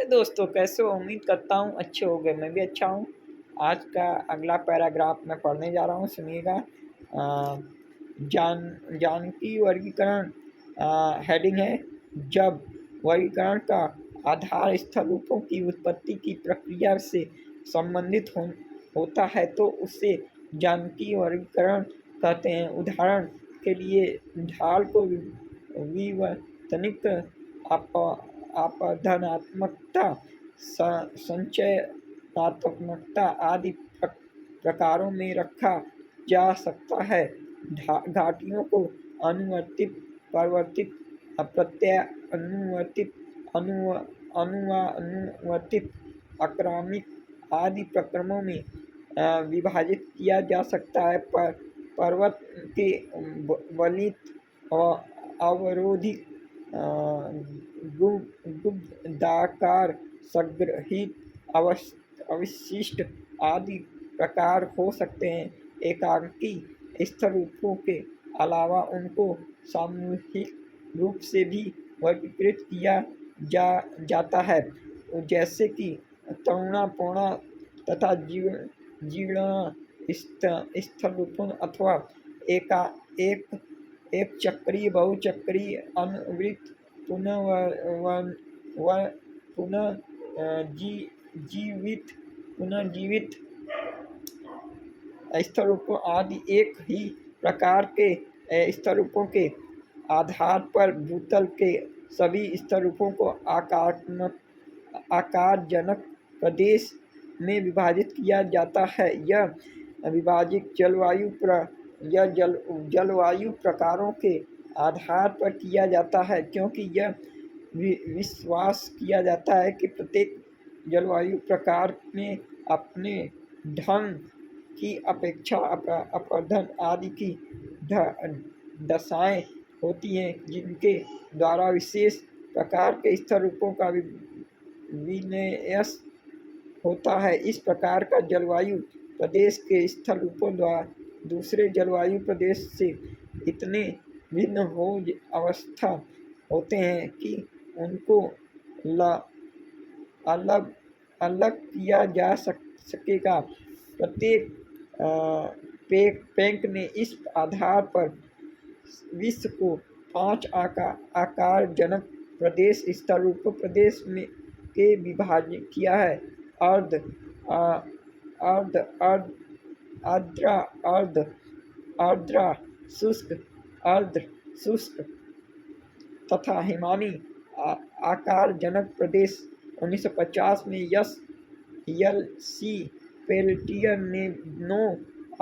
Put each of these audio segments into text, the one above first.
दोस्तों, कैसे हो? उम्मीद करता हूँ अच्छे होंगे। मैं भी अच्छा हूँ। आज का अगला पैराग्राफ मैं पढ़ने जा रहा हूँ, सुनिएगा। जानकी वर्गीकरण हेडिंग है। जब वर्गीकरण का आधार स्थल रूपों की उत्पत्ति की प्रक्रिया से संबंधित होता है तो उसे जानकी वर्गीकरण कहते हैं। उदाहरण के लिए ढाल को विवर्तनिक आपधनात्मकता, संचयनात्मकता आदि प्रकारों में रखा जा सकता है। घाटियों को अनुवर्तित, परिवर्तित, प्रत्यानुवर्तित, अनुवानुवर्तित, आक्रामिक आदि प्रक्रमों में विभाजित किया जा सकता है। पर्वत के वलित और अवरोधित, गुब्दाकार, संग्रहित, अवशिष्ट आदि प्रकार हो सकते हैं। एकांकी स्तर रूपों के अलावा उनको सामूहिक रूप से भी वर्गीकृत किया जाता है, जैसे कि तरुणापूर्णा तथा जीर्ण स्थल रूपों अथवा एक चक्रीय, बहुचक्रीय, अनवृत्त, पुनर्जीवित स्तरूपों आदि। एक ही प्रकार के स्तरूपों के आधार पर भूतल के सभी स्तरूपों को आकारजनक प्रदेश में विभाजित किया जाता है। यह विभाजित जलवायु प्रकारों के आधार पर किया जाता है, क्योंकि यह विश्वास किया जाता है कि प्रत्येक जलवायु प्रकार में अपने ढंग की अपेक्षा अपरदन आदि की दशाएं होती हैं, जिनके द्वारा विशेष प्रकार के स्तर रूपों का विन्यास होता है। इस प्रकार का जलवायु प्रदेश के स्थल रूपों द्वारा दूसरे जलवायु प्रदेश से इतने भिन्न हो अवस्था होते हैं कि उनको अलग अलग किया जा सकेगा। प्रत्येक पेंक ने इस आधार पर विश्व को 5 आकारजनक प्रदेश स्तर रूप प्रदेश में के विभाजित किया है। आर्द्र, शुष्क, अर्ध शुष्क तथा हिमानी आकारजनक प्रदेश। 1950 में यल.सी. पेल्टियर ने 9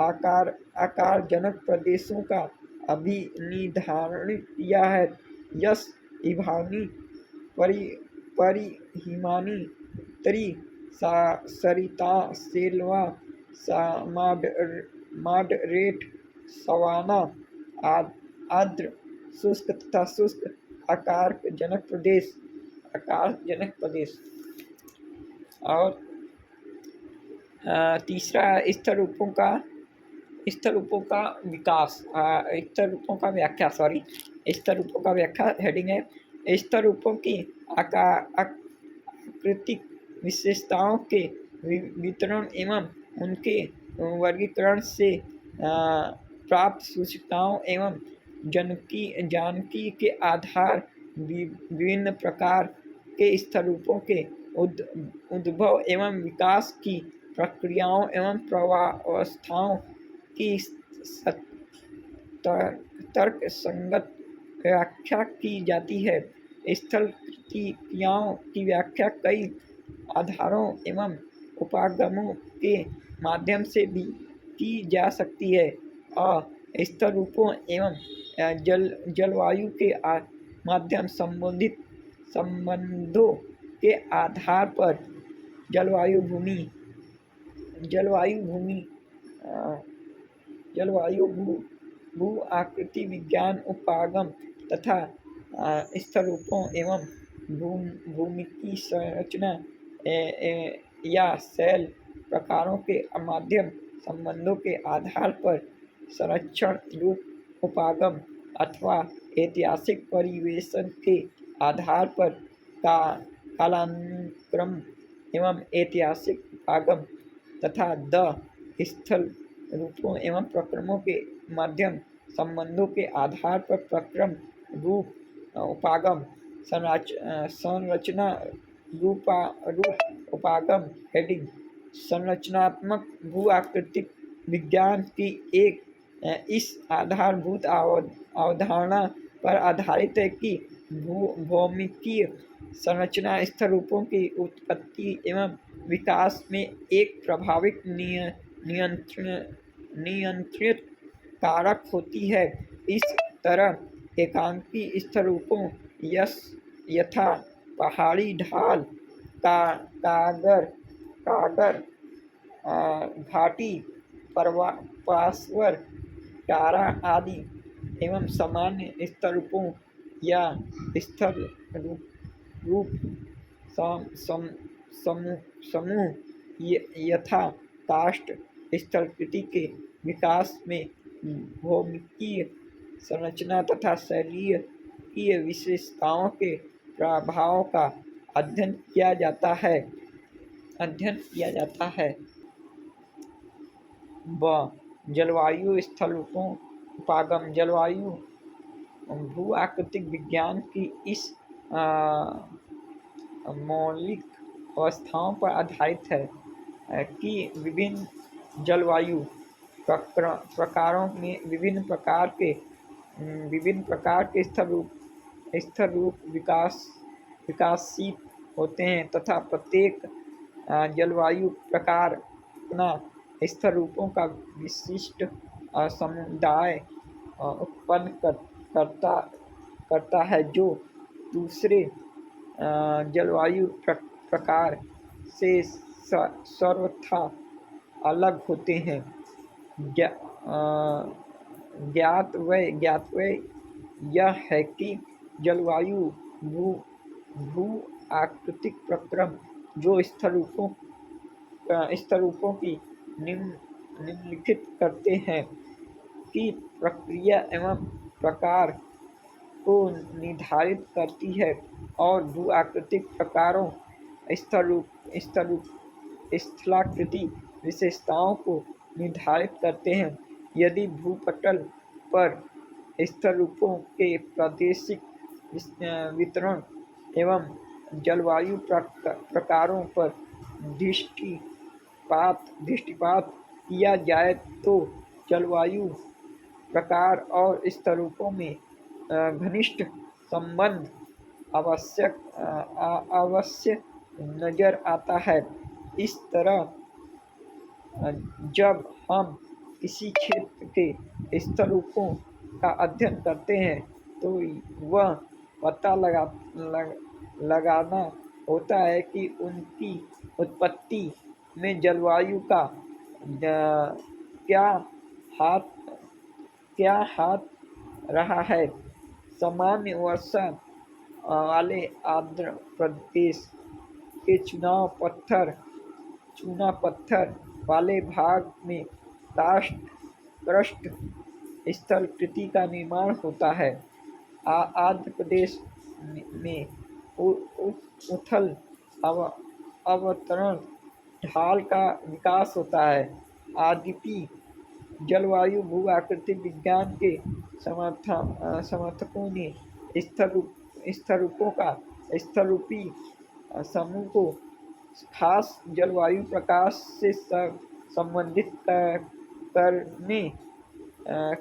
आकारजनक प्रदेशों का अभिनिर्धारण किया है। यस इभानी, परिहिमानी, त्रि, सरिता, सेल्वा, मॉडरेट, सवाना, आर्द्र, शुष्क तथा शुष्क आकारजनक प्रदेश। और तीसरा स्तर रूपों का विकास, स्तर रूपों का व्याख्या हेडिंग है। स्तर रूपों की आकृतिक विशेषताओं के वितरण एवं उनके वर्गीकरण से प्राप्त सूचकाओं एवं जानकी के आधार विभिन्न प्रकार के स्तर रूपों के उद्भव एवं विकास की प्रक्रियाओं एवं प्रवावस्थाओं की तर्क संगत व्याख्या की जाती है। स्थल क्रियाओं की व्याख्या कई आधारों एवं उपागमों के माध्यम से भी की जा सकती है। स्तर रूपों एवं जलवायु के माध्यम संबंधों के आधार पर जलवायु भू आकृति विज्ञान, उपागम तथा स्तर रूपों एवं भूमिकी संरचना या शैल प्रकारों के माध्यम संबंधों के आधार पर संरक्षण रूप, उपागम अथवा ऐतिहासिक परिवेशन के आधार पर कालानुक्रम एवं ऐतिहासिक आगम तथा द स्थल रूपों एवं प्रक्रमों के माध्यम संबंधों के आधार पर प्रक्रम रूप उपागम संरचना रूप उपागम हेडिंग संरचनात्मक भू आकृतिक विज्ञान की एक इस आधारभूत अवधारणा पर आधारित है कि भौमिकीय संरचना स्थल रूपों की उत्पत्ति एवं विकास में एक प्रभावित नियंत्रित कारक होती है। इस तरह एकांकी स्थल रूपों यथा पहाड़ी ढाल कागर कागर घाटी पार्श्वर टारा आदि एवं सामान्य स्थल रूपों या स्थल रूप समूह यथा काष्ठ स्थलकृति के विकास में भौमिकीय संरचना तथा शरीरीय विशेषताओं के प्रभाव का अध्ययन किया जाता है। जलवायु स्थल रूपों उपागम जलवायु भू आकृतिक विज्ञान की इस मौलिक अवस्थाओं पर आधारित है कि विभिन्न जलवायु प्रकारों में विभिन्न प्रकार के स्थल रूप विकासशील होते हैं तथा प्रत्येक जलवायु प्रकार अपना स्थल रूपों का विशिष्ट समुदाय उत्पन्न करता है जो दूसरे जलवायु प्रकार से सर्वथा अलग होते हैं। ज्ञातव्य यह है कि जलवायु भू आकृतिक प्रक्रम जो स्थल रूपों की निम्नलिखित करते हैं की प्रक्रिया एवं प्रकार को निर्धारित करती है और भू आकृतिक प्रकारों स्थलाकृति विशेषताओं को निर्धारित करते हैं। यदि भूपटल पर स्थल रूपों के प्रादेशिक वितरण एवं जलवायु प्रकारों पर दृष्टिपात किया जाए तो जलवायु प्रकार और स्थल रूपों में घनिष्ठ संबंध अवश्य नजर आता है। इस तरह जब हम किसी क्षेत्र के स्थल रूपों का अध्ययन करते हैं तो वह पता लगाना होता है कि उनकी उत्पत्ति में जलवायु का क्या हाथ रहा है। सामान्य वर्षा वाले आंध्र प्रदेश के चूना पत्थर वाले भाग में काष्ठ स्थलकृति का निर्माण होता है। आंध्र प्रदेश में उथल अवतरण ढाल का विकास होता है। आदिपी जलवायु भू आकृतिक विज्ञान के समर्थकों ने स्थल रूपों का स्थलरूपी समूह को खास जलवायु प्रकार से संबंधित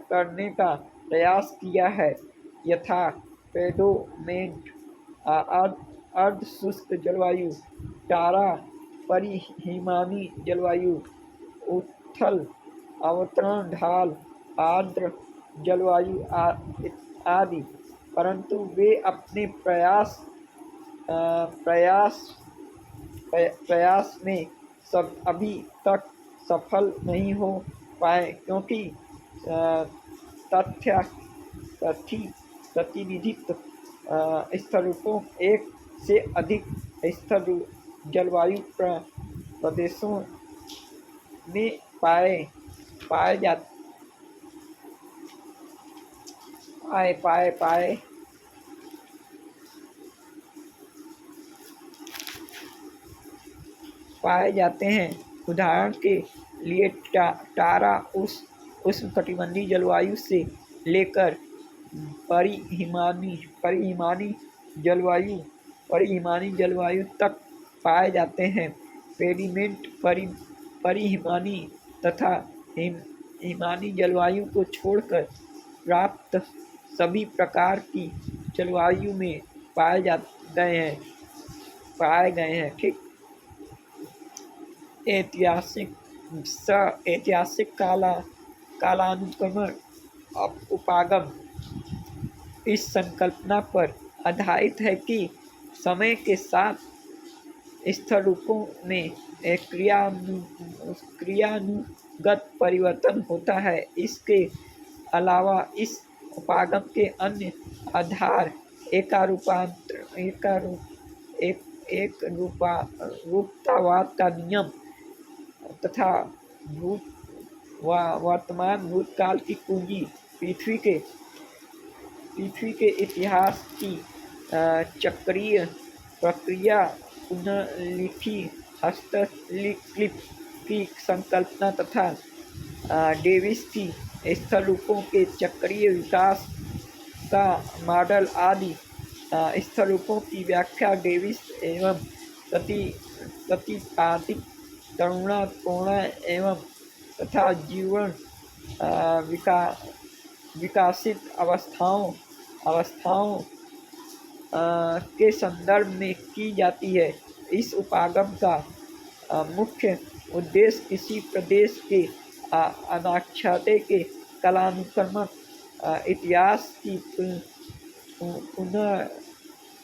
करने का प्रयास किया है, यथा पेडोमेंट अर्ध शुष्क जलवायु, टारा परिहिमानी जलवायु, उथल अवतरण ढाल, आर्द्र जलवायु आदि, परंतु वे अपने प्रयास में अभी तक सफल नहीं हो पाए क्योंकि प्रतिनिधित्व स्थल रूपों एक से अधिक स्थल जलवायु प्रदेशों में पाए पाए जाते हैं। उदाहरण के लिए टारा उष्णकटिबंधीय जलवायु से लेकर परिहिमानी जलवायु तक पाए जाते हैं। पेडीमेंट परिहिमानी तथा हिमानी जलवायु को छोड़कर प्राप्त सभी प्रकार की जलवायु में पाए गए हैं। ठीक। ऐतिहासिक कालानुक्रमण उपागम इस संकल्पना पर आधारित है कि समय के साथ स्थल रूपों में क्रियानुगत परिवर्तन होता है। इसके अलावा इस उपागम के अन्य आधार एकरूपतावाद का नियम तथा वर्तमान भूतकाल की कुंजी पृथ्वी के इतिहास की चक्रीय प्रक्रिया पुनर्लिखी हस्तलिखित की संकल्पना तथा डेविस की स्थल रूपों के चक्रीय विकास का मॉडल आदि। स्थल रूपों की व्याख्या डेविस एवं प्रतिपादित तरुणाकोण एवं तथा जीवन विकासित अवस्थाओं के संदर्भ में की जाती है। इस उपागम का मुख्य उद्देश्य किसी प्रदेश के अनाच्छादे के कालानुक्रमिक इतिहास की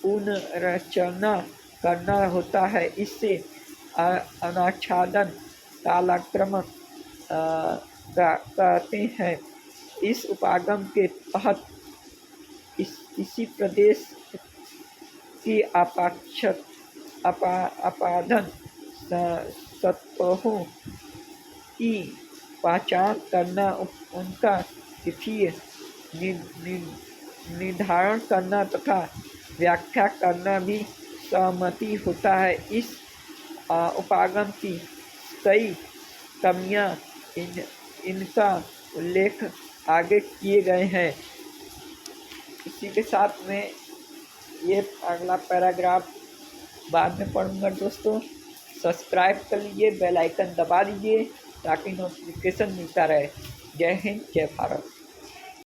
पुनर्रचना करना होता है। इससे अनाच्छादन कालक्रम कहते हैं। इस उपागम के तहत किसी प्रदेश की आपादन सतहों की पहचान करना, उनका तिथि निर्धारण करना तथा व्याख्या करना भी सहमति होता है। इस उपागम की कई कमियां इनका उल्लेख आगे किए गए हैं। इसी के साथ में ये अगला पैराग्राफ बाद में पढ़ूंगा दोस्तों। सब्सक्राइब कर लीजिए, बेल आइकन दबा दीजिए ताकि नोटिफिकेशन मिलता रहे। जय हिंद, जय भारत।